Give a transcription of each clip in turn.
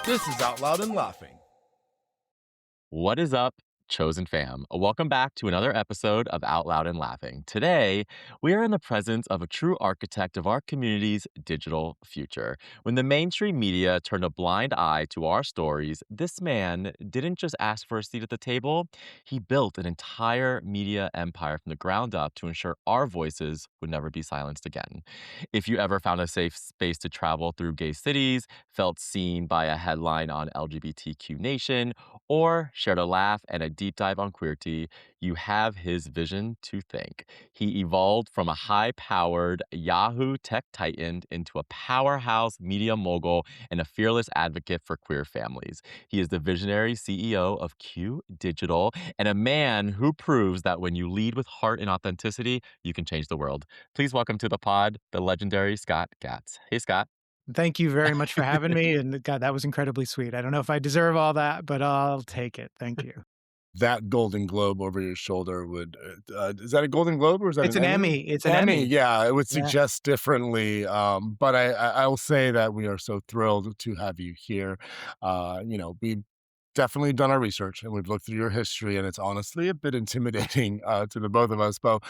This is Out Loud and Laughing. What is up, chosen fam? Welcome back to another episode of Out Loud and Laughing. Today, we are in the presence of a true architect of our community's digital future. When the mainstream media turned a blind eye to our stories, this man didn't just ask for a seat at the table, he built an entire media empire from the ground up to ensure our voices would never be silenced again. If you ever found a safe space to travel through gay cities, felt seen by a headline on LGBTQ Nation, or shared a laugh and a deep dive on queerty, you have his vision to thank. He evolved from a high powered Yahoo tech titan into a powerhouse media mogul and a fearless advocate for queer families. He is the visionary CEO of Q Digital and a man who proves that when you lead with heart and authenticity, you can change the world. Please welcome to the pod the legendary Scott Gatz. Hey, Scott. Thank you very much for having me, and God, that was incredibly sweet. I don't know if I deserve all that, but I'll take it. Thank you. That Golden Globe over your shoulder would, is that a Golden Globe or is that It's an an Emmy? Emmy. It's an Emmy, Emmy. yeah, it would Yeah. suggest differently. But I will say that we are so thrilled to have you here. We've definitely done our research and we've looked through your history, and it's honestly a bit intimidating to the both of us. But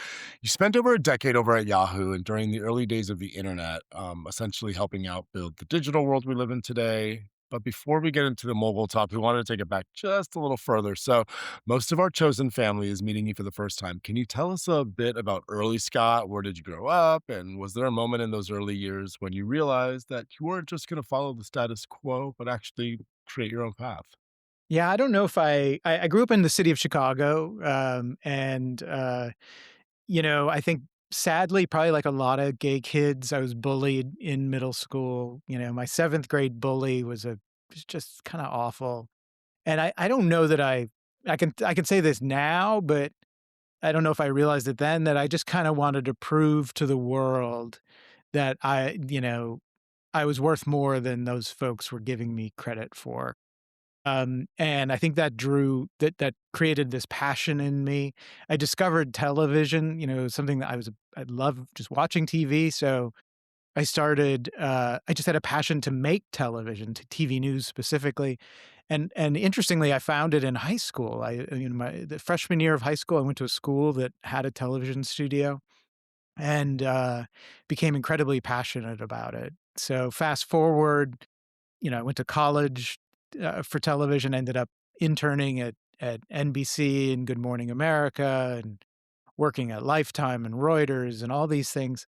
you spent over a decade over at Yahoo and during the early days of the internet, essentially helping out build the digital world we live in today. But before we get into the mobile talk, we wanted to take it back just a little further. So, most of our chosen family is meeting you for the first time. Can you tell us a bit about early Scott? Where did you grow up? And was there a moment in those early years when you realized that you weren't just going to follow the status quo, but actually create your own path? Yeah, I don't know if I grew up in the city of Chicago, I think sadly, probably like a lot of gay kids, I was bullied in middle school. My 7th grade bully was just kinda awful, and I don't know that I can say this now, but I don't know if I realized it then that I just kinda wanted to prove to the world that I was worth more than those folks were giving me credit for. And I think that created this passion in me. I discovered television, something that I love just watching TV. So I just had a passion to make television, to TV news specifically. And interestingly, I found it in high school. The freshman year of high school, I went to a school that had a television studio and became incredibly passionate about it. So fast forward, I went to college for television, ended up interning at NBC and Good Morning America and working at Lifetime and Reuters and all these things,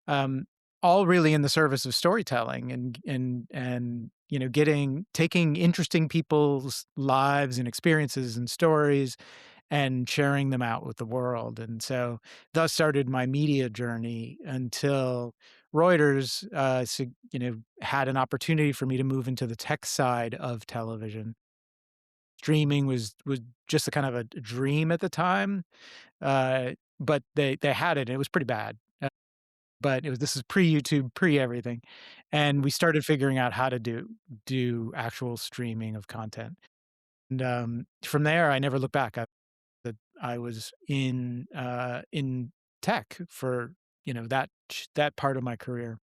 um, all really in the service of storytelling and getting taking interesting people's lives and experiences and stories and sharing them out with the world. And so thus started my media journey until Reuters, had an opportunity for me to move into the tech side of television. Streaming was just a kind of a dream at the time, but they had it. And it was pretty bad, but this is pre YouTube, pre everything, and we started figuring out how to do actual streaming of content. And from there, I never looked back. I was in tech for, that part of my career.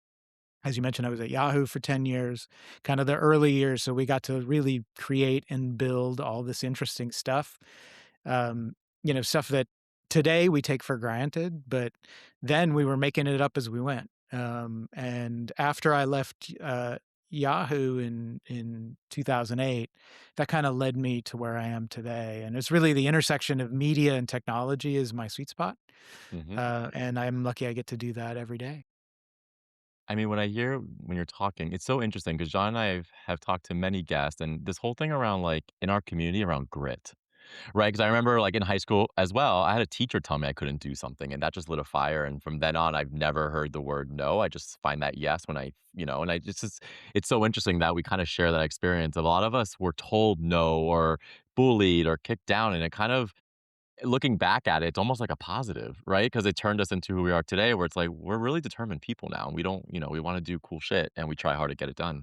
As you mentioned, I was at Yahoo for 10 years, kind of the early years, so we got to really create and build all this interesting stuff, stuff that today we take for granted, but then we were making it up as we went. And after I left, Yahoo in 2008, that kinda led me to where I am today, and it's really the intersection of media and technology is my sweet spot, Mhm. and I'm lucky I get to do that every day. I mean, when you're talking, it's so interesting because John and I have talked to many guests, and this whole thing around like in our community around grit, right? Because I remember like in high school as well, I had a teacher tell me I couldn't do something, and that just lit a fire. And from then on, I've never heard the word no. I just find that yes when and I just it's so interesting that we kind of share that experience. A lot of us were told no or bullied or kicked down, and it kind of looking back at it, it's almost like a positive, right? Because it turned us into who we are today, where it's like we're really determined people now. And we don't, we want to do cool shit and we try hard to get it done.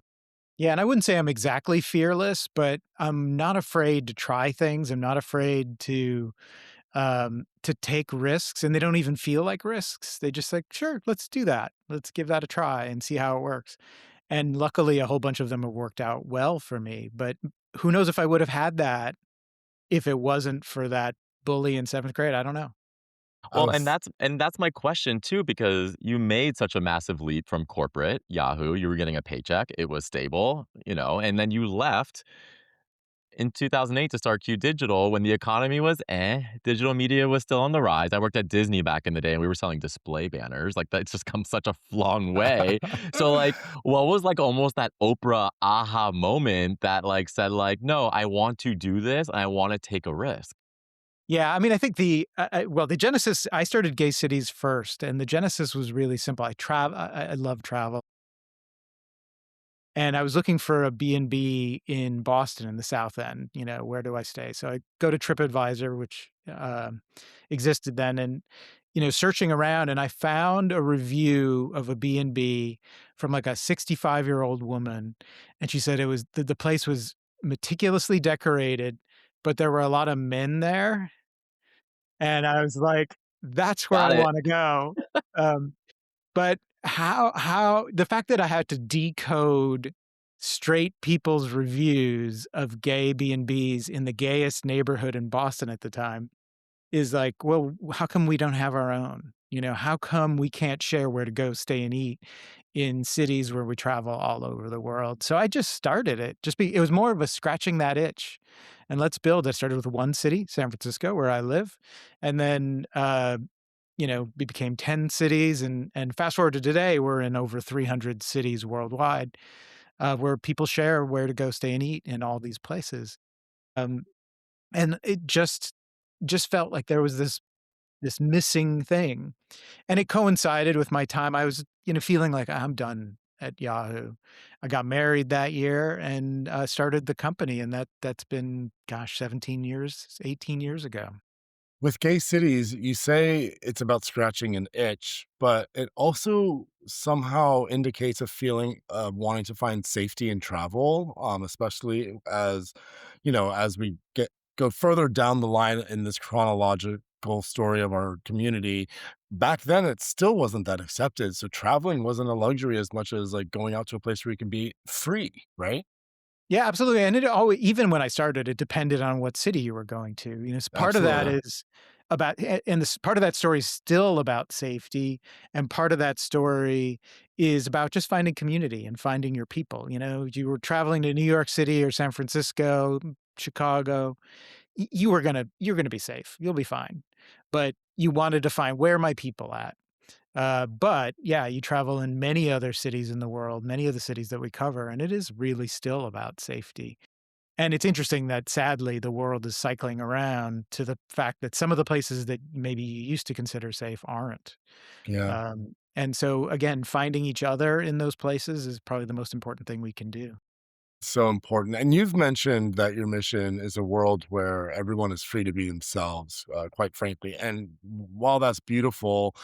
Yeah, and I wouldn't say I'm exactly fearless, but I'm not afraid to try things. I'm not afraid to take risks, and they don't even feel like risks. They just like, sure, let's do that. Let's give that a try and see how it works. And luckily, a whole bunch of them have worked out well for me, but who knows if I would have had that if it wasn't for that bully in 7th grade, I don't know. I Well, and was that's my question too, because you made such a massive leap from corporate, Yahoo, you were getting a paycheck, it was stable, and then you left in 2008 to start Q Digital when the economy was digital media was still on the rise. I worked at Disney back in the day and we were selling display banners. Like that's just come such a long way. So like what was like almost that Oprah aha moment that like said like, "No, I want to do this and I want to take a risk." Yeah, I mean, I think the genesis I started Gay Cities first, and the genesis was really simple. I love travel. And I was looking for a B and b in Boston in the South End, where do I stay? So I go to TripAdvisor, which, existed then, and, searching around, and I found a review of a B and b from, like, a 65-year-old woman, and she said it was the place was meticulously decorated, but there were a lot of men there, and I was like, "That's where I Got it. wanna go." Um but how the fact that I had to decode straight people's reviews of gay B&Bs in the gayest neighborhood in Boston at the time is like, well, how come we don't have our own? How come we can't share where to go stay and eat in cities where we travel all over the world? So I just started it. It was more of a scratching that itch. And let's build. I started with one city, San Francisco, where I live. And then we became 10 cities and fast forward to today, we're in over 300 cities worldwide, where people share where to go stay and eat in all these places. Um, and it just felt like there was this missing thing. And it coincided with my time. I was, feeling like I'm done at Yahoo. I got married that year and started the company, and that's been, gosh, 17 years, 18 years ago. with gay cities, you say it's about scratching an itch, but it also somehow indicates a feeling of wanting to find safety in travel, especially as we go further down the line in this chronological story of our community. Back then, it still wasn't that accepted. So traveling wasn't a luxury as much as like going out to a place where you can be free, right? Yeah, absolutely, and it always even when I started, it depended on what city you were going to, part of that Absolutely. is about and this part of that story is still about safety, and part of that story is about just finding community and finding your people, you were traveling to New York City or San Francisco, Chicago, you're gonna be safe, you'll be fine, but you wanted to find, "Where are my people at?" But yeah, you travel in many other cities in the world, many of the cities that we cover, and it is really still about safety. And it's interesting that sadly the world is cycling around to the fact that some of the places that maybe you used to consider safe aren't. Yeah. And so again, finding each other in those places is probably the most important thing we can do. So important. And you've mentioned that your mission is a world where everyone is free to be themselves, quite frankly. And while that's beautiful,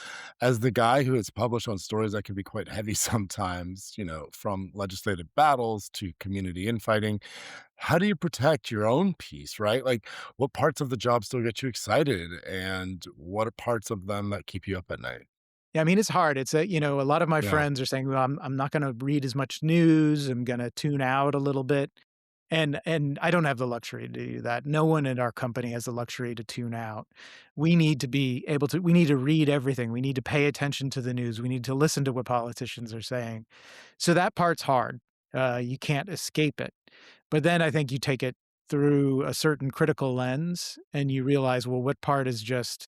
as the guy who has published on stories that can be quite heavy sometimes, from legislative battles to community infighting, how do you protect your own peace, right? Like, what parts of the job still get you excited? And what are parts of them that keep you up at night? Yeah, I mean, it's hard. A lot of my Yeah. friends are saying, well, I'm not going to read as much news. I'm going to tune out a little bit. And I don't have the luxury to do that. No one in our company has the luxury to tune out. We need to read everything. We need to pay attention to the news. We need to listen to what politicians are saying. So that part's hard. You can't escape it. But then I think you take it through a certain critical lens and you realize, well, what part is just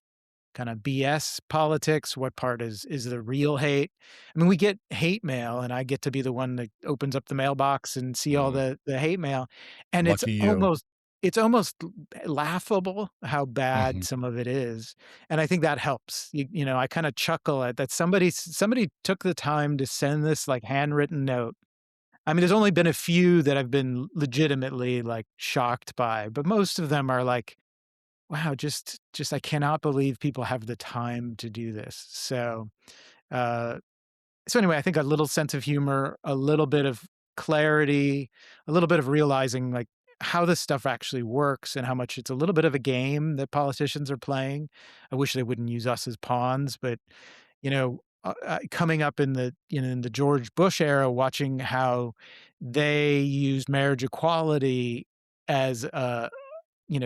kind of BS politics? What part is the real hate? I mean, we get hate mail, and I get to be the one that opens up the mailbox and see all Mm, the hate mail, and lucky you. it's almost laughable how bad Mhm. some of it is, and I think that helps. I kind of chuckle at that somebody took the time to send this like handwritten note. I mean, there's only been a few that I've been legitimately like shocked by, but most of them are like, wow, just I cannot believe people have the time to do this. Uh, so anyway, I think a little sense of humor, a little bit of clarity, a little bit of realizing like how this stuff actually works and how much it's a little bit of a game that politicians are playing. I wish they wouldn't use us as pawns, but coming up in the in the George Bush era, watching how they used marriage equality as a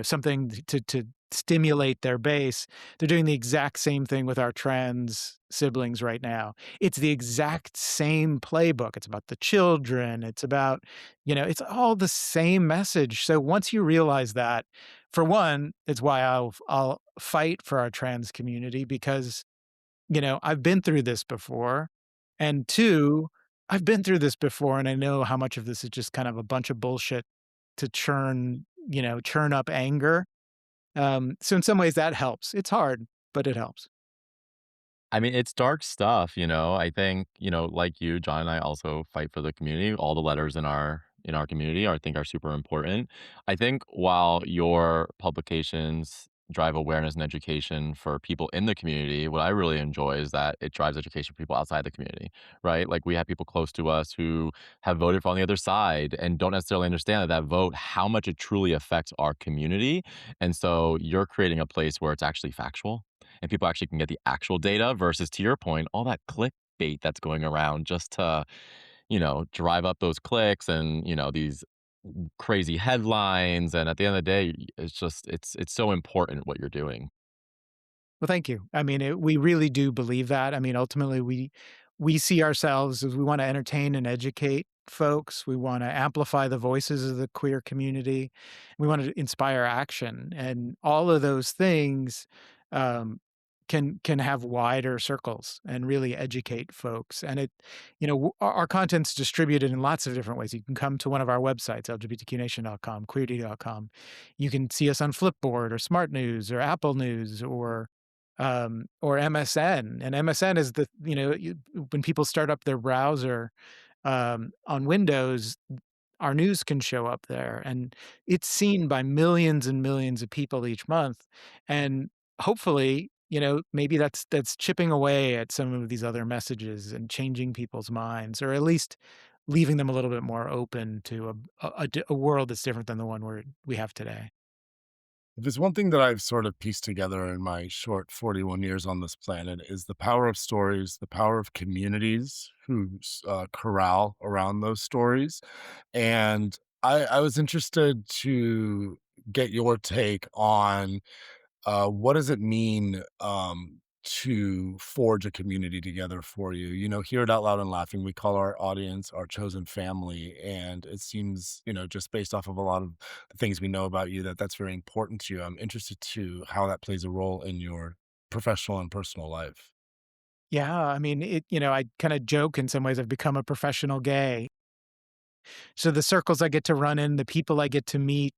something to stimulate their base. They're doing the exact same thing with our trans siblings right now. It's the exact same playbook. It's about the children. It's about, it's all the same message. So once you realize that, for one, it's why I'll fight for our trans community because, I've been through this before. And two, I've been through this before and I know how much of this is just kind of a bunch of bullshit to churn up anger. So in some ways that helps. It's hard, but it helps. I mean, it's dark stuff, you know? I think, like you, John and I also fight for the community. All the letters in our community I think are super important. I think while your publications drive awareness and education for people in the community, what I really enjoy is that it drives education for people outside the community, right? Like we have people close to us who have voted for on the other side and don't necessarily understand that that vote, how much it truly affects our community. And so you're creating a place where it's actually factual and people actually can get the actual data versus to your point, all that clickbait that's going around just to, drive up those clicks and, these crazy headlines. And at the end of the day, it's just it's so important what you're doing. Well, thank you. I mean, we really do believe that. I mean, ultimately, we see ourselves as we want to entertain and educate folks. We want to amplify the voices of the queer community. We want to inspire action, and all of those things um, can have wider circles and really educate folks. And our content's distributed in lots of different ways. You can come to one of our websites, lgbtqnation.com, queerty.com. You can see us on Flipboard or Smart News or Apple News or MSN. And MSN is when people start up their browser on Windows, our news can show up there and it's seen by millions and millions of people each month. And hopefully, maybe that's chipping away at some of these other messages and changing people's minds, or at least leaving them a little bit more open to a world that's different than the one we have today. If there's one thing that I've sort of pieced together in my short 41 years on this planet is the power of stories, the power of communities who corral around those stories. And I was interested to get your take on what does it mean to forge a community together for you? Here at Out Loud and Laughing, we call our audience our chosen family. And it seems, just based off of a lot of the things we know about you, that that's very important to you. I'm interested to how that plays a role in your professional and personal life. Yeah, I mean, I kind of joke in some ways I've become a professional gay. So the circles I get to run in, the people I get to meet,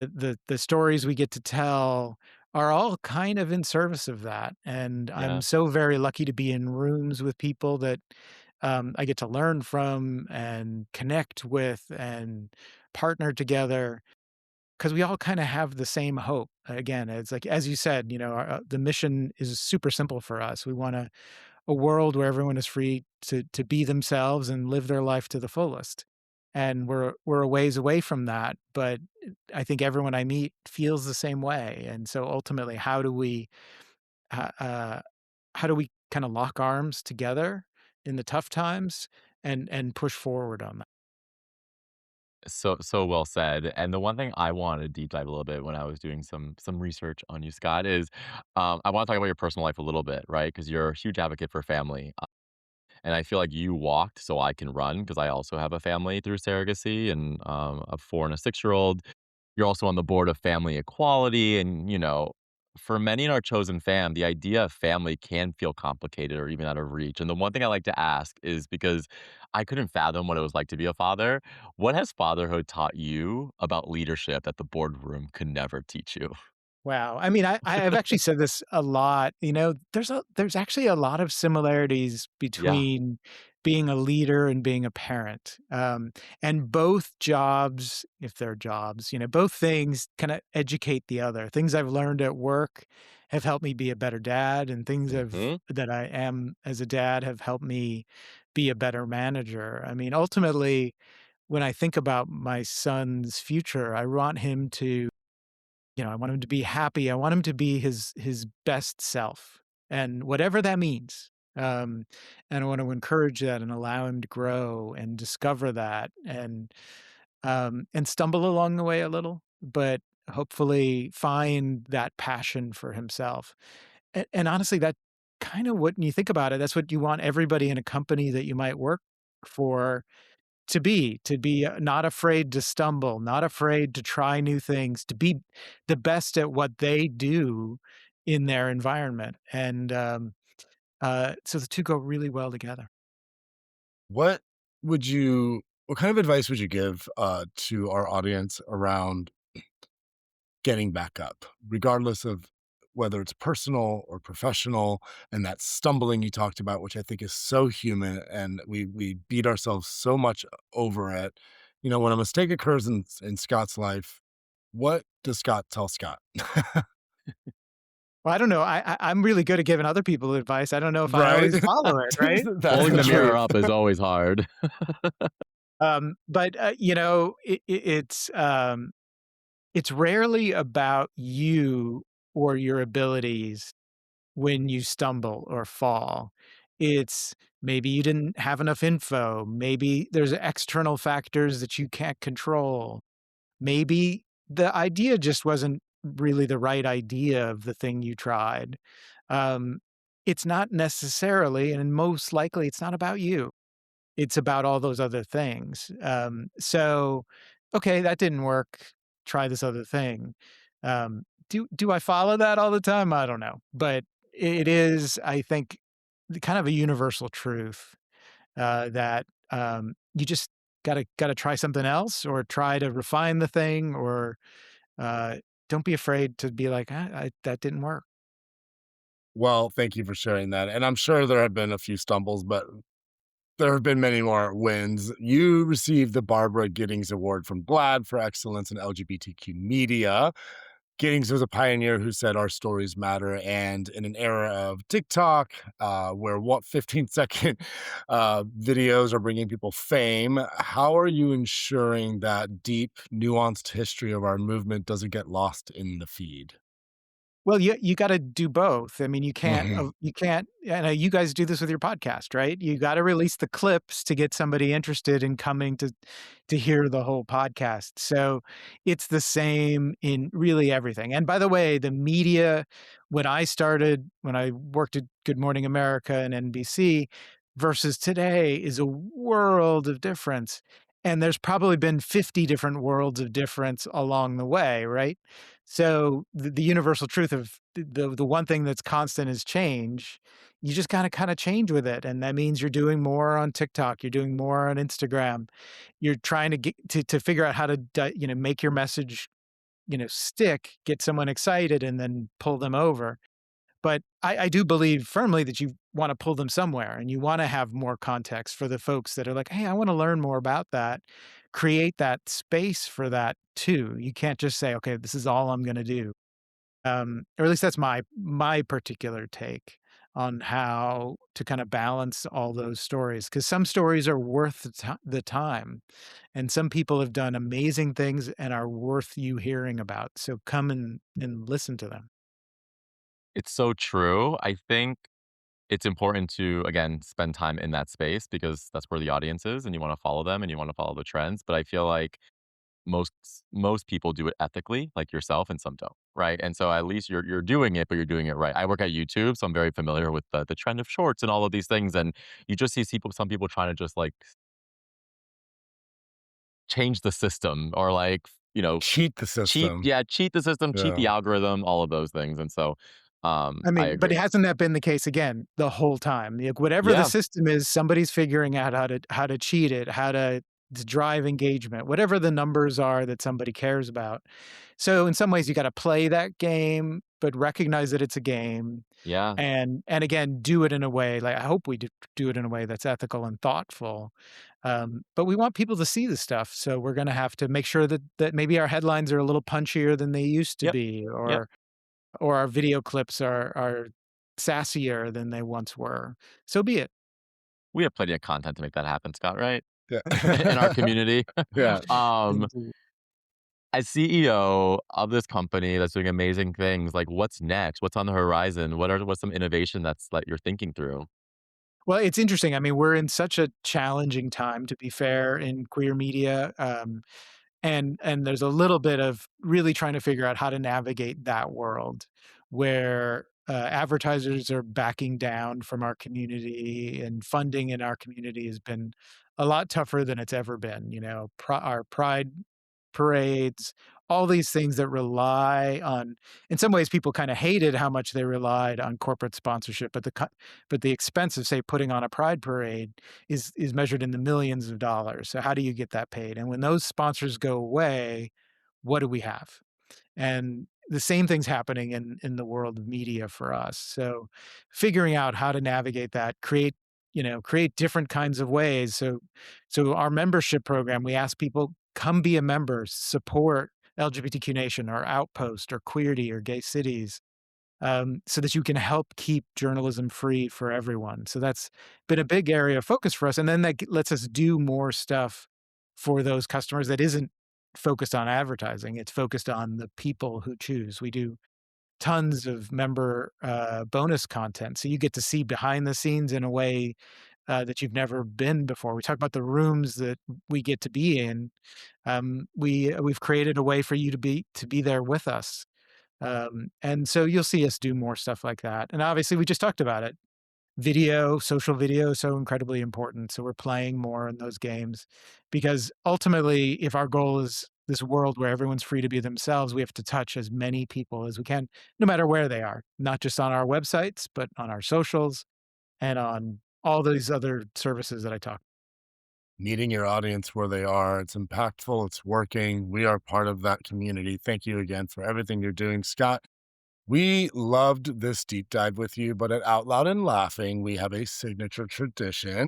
the stories we get to tell are all kind of in service of that. And I'm Yeah. so very lucky to be in rooms with people that I get to learn from and connect with and partner together because we all kind of have the same hope. Again, it's like, as you said, the mission is super simple for us. We want a world where everyone is free to be themselves and live their life to the fullest. And we're a ways away from that, but I think everyone I meet feels the same way. And so ultimately, uh, uh, how do we kind of lock arms together in the tough times and push forward on that? So well said. And the one thing I wanted to deep dive a little bit when I was doing some research on you, Scott, is I want to talk about your personal life a little bit, right? Because you're a huge advocate for family. And I feel like you walked so I can run because I also have a family through surrogacy and a 4 and a 6-year-old. You're also on the board of family equality. And, for many in our chosen fam, the idea of family can feel complicated or even out of reach. And the one thing I like to ask is because I couldn't fathom what it was like to be a father. What has fatherhood taught you about leadership that the boardroom could never teach you? Wow. I mean, I've actually said this a lot. There's actually a lot of similarities Yeah. between being a leader and being a parent. And both jobs, if they're jobs, both things kind of educate the other. Things I've learned at work have helped me be a better dad, and Hmm. that I am as a dad have helped me be a better manager. I mean, ultimately, when I think about my son's future, I want him to I want him to be happy. I want him to be his best self. and whatever that means. Um, and I want to encourage that and allow him to grow and discover that and stumble along the way a little, but hopefully find that passion for himself. And honestly, that kind of what when you think about it, that's what you want everybody in a company that you might work for to be not afraid to stumble, not afraid to try new things, to be the best at what they do in their environment. And so the two go really well together. What what kind of advice would you give, to our audience around getting back up, regardless of whether it's personal or professional, and that stumbling you talked about, which I think is so human, and we beat ourselves so much over it. You know, when a mistake occurs in Scott's life, what does Scott tell Scott? Well, I don't know. I'm really good at giving other people advice. I don't know if I Right? always follow it, right? That's Holding the the mirror truth. up is always hard. But you know, it's rarely about you or your abilities when you stumble or fall. It's maybe you didn't have enough info. Maybe there's external factors that you can't control. Maybe the idea just wasn't really the right idea of the thing you tried. Um, it's not necessarily, and most likely, it's not about you. It's about all those other things. So, okay, that didn't work. Try this other thing. Do I follow that all the time? I don't know, but it is, I think, kind of a universal truth that you just gotta try something else, or try to refine the thing, or uh, don't be afraid to be like, that didn't work. Well, thank you for sharing that, and I'm sure there have been a few stumbles, but there have been many more wins. You received the Barbara Giddings Award from GLAAD for excellence in LGBTQ media. Giddings was a pioneer who said our stories matter. And in an era of TikTok, where what 15-second videos are bringing people fame, how are you ensuring that deep, nuanced history of our movement doesn't get lost in the feed? Well, you gotta do both. I mean, Mhm. you can't I know you guys do this with your podcast, right? You gotta release the clips to get somebody interested in coming to hear the whole podcast. So, it's the same in really everything. And by the way, the media when I worked at Good Morning America and NBC versus today is a world of difference. And there's probably been 50 different worlds of difference along the way, right? So the universal truth of the one thing that's constant is change. You just gotta kinda change with it, and that means you're doing more on TikTok, you're doing more on Instagram. You're trying to get to figure out how to make your message, stick, get someone excited, and then pull them over. But I do believe firmly that you wanna pull them somewhere, and you wanna have more context for the folks that are like, "Hey, I wanna learn more about that." Create that space for that too. You can't just say, "Okay, this is all I'm gonna do." Or at least that's my particular take on how to kinda balance all those stories, because some stories are worth the time, and some people have done amazing things and are worth you hearing about, so come and listen to them. It's so true. I think it's important to, again, spend time in that space because that's where the audience is and you wanna follow them and you wanna follow the trends, but I feel like most most people do it ethically, like yourself, and some don't, right? And so at least you're doing it, but you're doing it right. I work at YouTube, so I'm very familiar with the trend of shorts and all of these things, and you just see people some people trying to just, like, change the system or, like, Cheat the system. cheat the system, cheat Yeah. the algorithm, all of those things, and so, I I mean, but agree. hasn't that been the case again the whole time? Like, whatever the Yeah, system is, somebody's figuring out how to cheat it, how to drive engagement, whatever the numbers are that somebody cares about. So in some ways, you gotta play that game, but recognize that it's a game, yeah, and again, do it in a way like I hope we do it in a way that's ethical and thoughtful. But we want people to see the stuff, so we're gonna have to make sure that maybe our headlines are a little punchier than they used to yep, be, yep. or our video clips are sassier than they once were. So be it. We have plenty of content to make that happen, Scott, right? In our Yeah. community. Yeah. Um Indeed. as CEO of this company that's doing amazing things, like what's next? What's on the horizon? What's some innovation that's that you're thinking through? Well, it's interesting. I mean, we're in such a challenging time, to be fair, in queer media. And there's a little bit of really trying to figure out how to navigate that world where advertisers are backing down from our community and funding in our community has been a lot tougher than it's ever been. Our pride parades, all these things that rely on, in some ways people kind of hated how much they relied on corporate sponsorship, but the expense of, say, putting on a pride parade is measured in the millions of dollars. So how do you get that paid? And when those sponsors go away, what do we have? And the same thing's happening in the world of media for us. So figuring out how to navigate that, create different kinds of ways. So our membership program, we ask people, come be a member, support LGBTQ Nation or Outpost or Queerty or Gay Cities, so that you can help keep journalism free for everyone. So that's been a big area of focus for us. And then that lets us do more stuff for those customers that isn't focused on advertising. It's focused on the people who choose. We do tons of member bonus content. So you get to see behind the scenes in a way that you've never been before. We talk about the rooms that we get to be in. We've created a way for you to be there with us, and so you'll see us do more stuff like that. And obviously, we just talked about it. Video, social video is so incredibly important. So we're playing more in those games because ultimately, if our goal is this world where everyone's free to be themselves, we have to touch as many people as we can, no matter where they are, not just on our websites, but on our socials and on all these other services that I talked. Meeting your audience where they are. It's impactful. It's working. We are part of that community. Thank you again for everything you're doing, Scott. We loved this deep dive with you, but at Out Loud and Laughing, we have a signature tradition.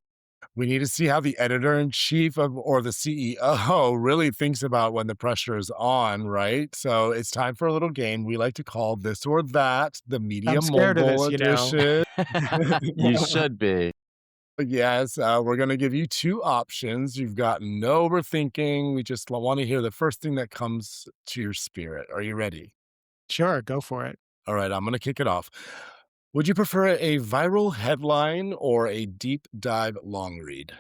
We need to see how the editor in chief of or the CEO really thinks about when the pressure is on, right? So it's time for a little game we like to call this or that, the I'm Media scared of Mogul this. edition. You should be. Yes, we're going to give you two options. You've got no overthinking. We just want to hear the first thing that comes to your spirit. Are you ready? Sure, go for it. All right, I'm going to kick it off. Would you prefer a viral headline or a deep dive long read?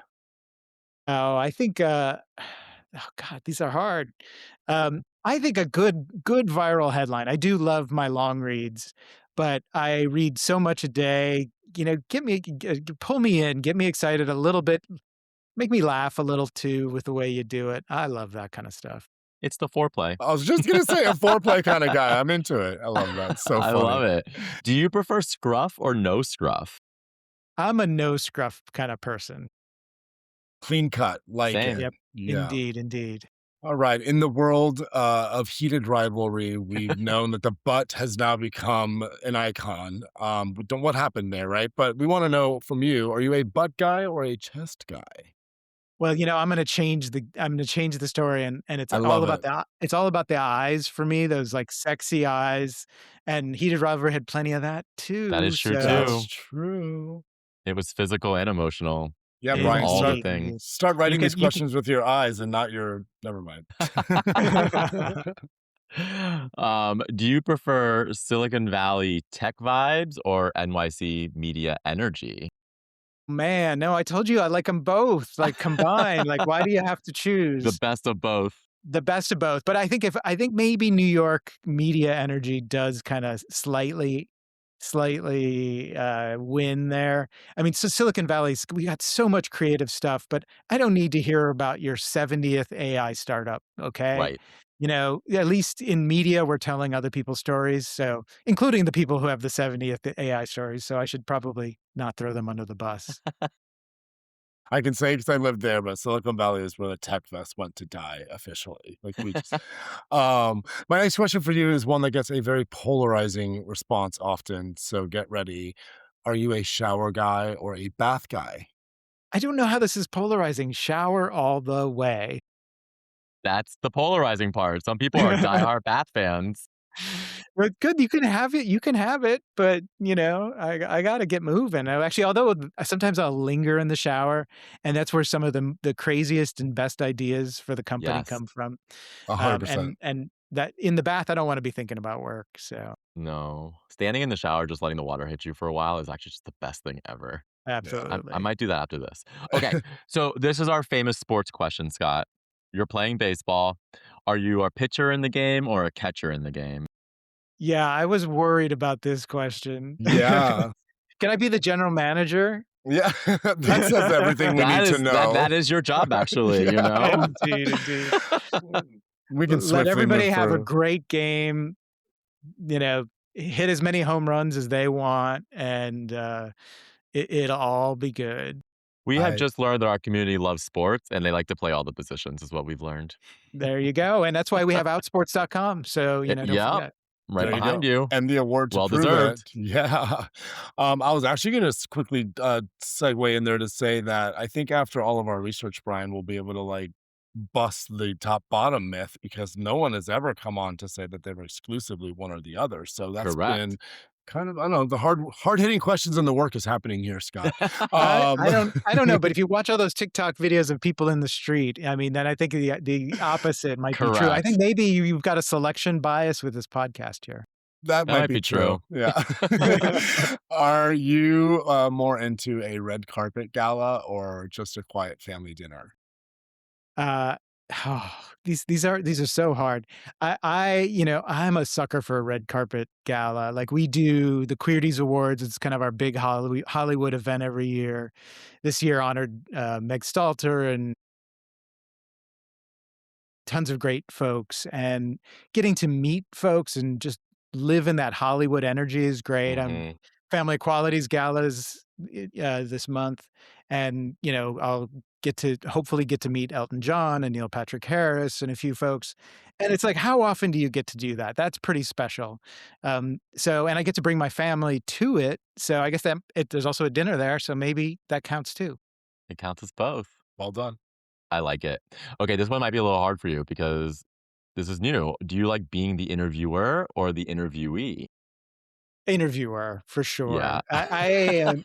Oh, I think, oh god, these are hard. I think a good viral headline. I do love my long reads, but I read so much a day, get me pull me in, get me excited a little bit, make me laugh a little too with the way you do it. I love that kind of stuff. It's the foreplay. I was just going to say a foreplay kind of guy. I'm into it. I love that. So I love funny. it. Do you prefer scruff or no scruff? I'm a no scruff kind of person. Clean cut, like Same. it. Yep. Yeah. Indeed, indeed. All right. In the world of heated rivalry, we've known that the butt has now become an icon. But what happened there, right? But we want to know from you: are you a butt guy or a chest guy? Well, I'm gonna change the story, and it's I all love about it. the eyes for me, those, like, sexy eyes, and Heated Rivalry had plenty of that That too, is true That's too. so true. It was physical and emotional. Yeah, It was Brian, all the indeed, things. indeed. start You writing these could you could questions with your eyes and not your. Never mind. Do you prefer Silicon Valley tech vibes or NYC media energy? Man, no, I told you I like them both, like, combined, like, why do you have to The choose? best of both. The best of both, but I think maybe New York media energy does kinda slightly, win there. I mean, so Silicon Valley's we got so much creative stuff, but I don't need to hear about your 70th AI startup, okay? Right. At least in media, we're telling other people's stories, so including the people who have the 70th AI stories, so I should probably not throw them under the bus. I can say because I lived there, but Silicon Valley is where the tech fest went to die officially. Like we just, my next question for you is one that gets a very polarizing response often. So get ready. Are you a shower guy or a bath guy? I don't know how this is polarizing. Shower all the way. That's the polarizing part. Some people are diehard Bat fans. But good, you can have it, but, I gotta get moving. Actually, although sometimes I'll linger in the shower, and that's where some of the craziest and best ideas for the company Yes. come from. 100%. And that in the bath, I don't wanna be thinking about work, so No. Standing in the shower, just letting the water hit you for a while is actually just the best thing ever. Yeah. I absolutely. might do that after this. Okay, so this is our famous sports question, Scott. You're playing baseball. Are you a pitcher in the game or a catcher in the game? Yeah, I was worried about this question. Yeah. Can I be the general manager? Yeah. That says everything we need to That know. is your job actually, you Yeah. know? Indeed, indeed. We can Let swiftly everybody move have a through. great game, you know, hit as many home runs as they want, and, it'll all be good. We have I just learned that our community loves sports and they like to play all the positions is what we've learned. There you go, and that's why we have outsports.com, so, don't Yep, forget. right There you behind go. you. And the award to Well prove it. deserved. Yeah. I was actually gonna quickly, segue in there to say that I think after all of our research, Brian, we'll be able to, like, bust the top bottom myth because no one has ever come on to say that they were exclusively one or the other. So that's been Correct. kind of I don't know, the hard-hitting questions in the work is happening here, Scott. I Um I don't I don't know, but if you watch all those TikTok videos of people in the street, I mean, then I think the opposite might be true. I think Correct. maybe you've got a selection bias with this podcast here. That That might might be be true. true. Yeah. Are you, more into a red carpet gala or just a quiet family dinner? Uh, these are so hard. I'm a sucker for a red carpet gala. Like, we do the Queerties Awards. It's kind of our big Hollywood event every year. This year honored Meg Stalter and tons of great folks, and getting to meet folks and just live in that Hollywood energy is great. I'm Mhm. Family Equalities galas this month, and I'll hopefully get to meet Elton John and Neil Patrick Harris and a few folks. And it's like, how often do you get to do that? That's pretty special. And I get to bring my family to it. So I guess there's also a dinner there. So maybe that counts too. It counts as both. Well done. I like it. Okay, this one might be a little hard for you because this is new. Do you like being the interviewer or the interviewee? Interviewer for Yeah. sure.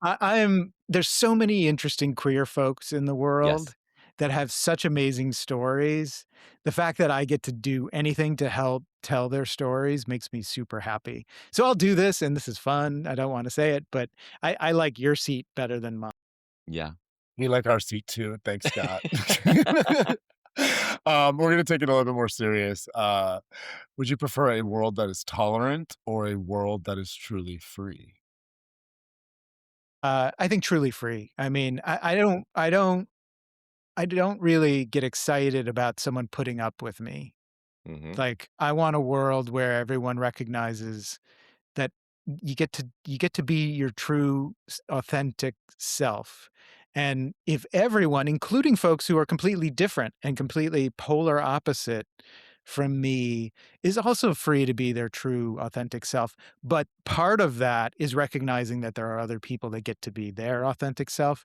I'm there's so many interesting queer folks in the Yes. world that have such amazing stories. The fact that I get to do anything to help tell their stories makes me super happy. So I'll do this, and this is fun. I don't wanna say it, but I like your seat better than mine. Yeah. We like our seat too. Thanks, Scott. We're gonna take it a little bit more serious. Would you prefer a world that is tolerant or a world that is truly free? I think truly free. I mean, I don't really get excited about someone putting up with me. Mhm. Like, I want a world where everyone recognizes that you get to be your true authentic self. And if everyone, including folks who are completely different and completely polar opposite from me, is also free to be their true authentic self, but part of that is recognizing that there are other people that get to be their authentic self,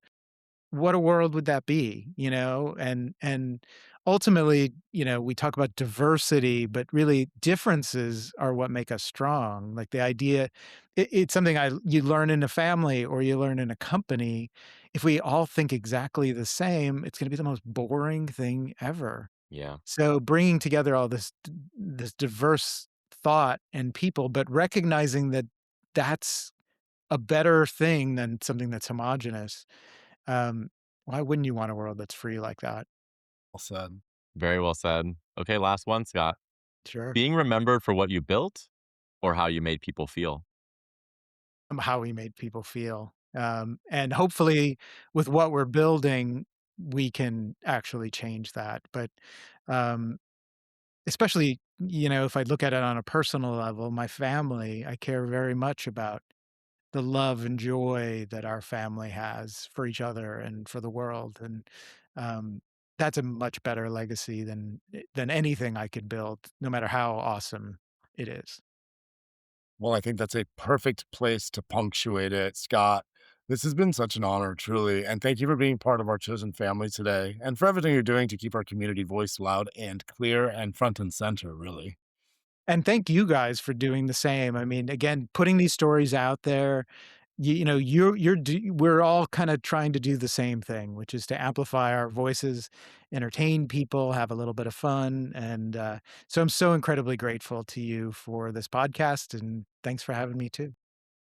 what a world would that be, and ultimately, we talk about diversity, but really differences are what make us strong. Like, the idea, it's something you learn in a family or you learn in a company. If we all think exactly the same, it's going to be the most boring thing ever. Yeah. So bringing together all this diverse thought and people, but recognizing that that's a better thing than something that's homogenous. um, why wouldn't you want a world that's free like that? Well said. Very well said. Okay, last one, Scott. Sure. Being remembered for what you built or how you made people feel? How we made people feel. And hopefully with what we're building, we can actually change that. But um, especially, if I look at it on a personal level, my family, I care very much about the love and joy that our family has for each other and for the world. And um, that's a much better legacy than anything I could build, no matter how awesome it is. Well, I think that's a perfect place to punctuate it, Scott. This has been such an honor, truly, and thank you for being part of our chosen family today and for everything you're doing to keep our community voice loud and clear and front and center, really. And thank you guys for doing the same. I mean, again, putting these stories out there, you know, we're all kind of trying to do the same thing, which is to amplify our voices, entertain people, have a little bit of fun. And so I'm so incredibly grateful to you for this podcast. And thanks for having me too.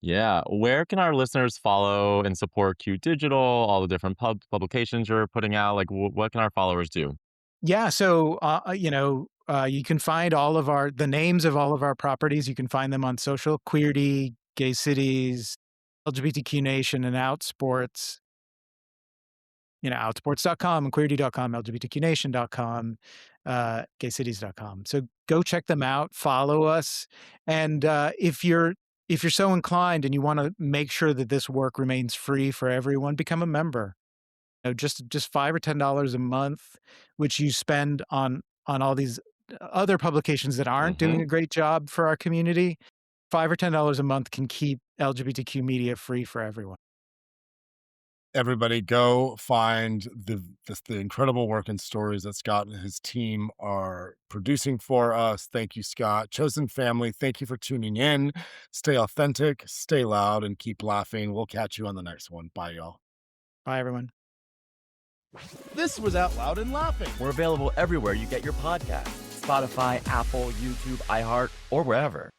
Yeah. Where can our listeners follow and support Q Digital, all the different publications you're putting out? Like, what can our followers do? Yeah, so, you can find the names of all of our properties, you can find them on social, Queerty, Gay Cities, LGBTQ Nation, and Outsports, outsports.com and queerty.com, lgbtqnation.com, gaycities.com. So go check them out, follow us, and, if you're so inclined and you wanna make sure that this work remains free for everyone, become a member. Just $5 or $10 a month, which you spend on all these other publications that aren't doing Hmm. a great job for our community. $5 or $10 a month can keep LGBTQ media free for everyone. Everybody go find the incredible work and stories that Scott and his team are producing for us. Thank you, Scott. Chosen family, thank you for tuning in. Stay authentic, stay loud, and keep laughing. We'll catch you on the next one. Bye, y'all. Bye, everyone. This was Out Loud and Laughing. We're available everywhere you get your podcasts: Spotify, Apple, YouTube, iHeart, or wherever.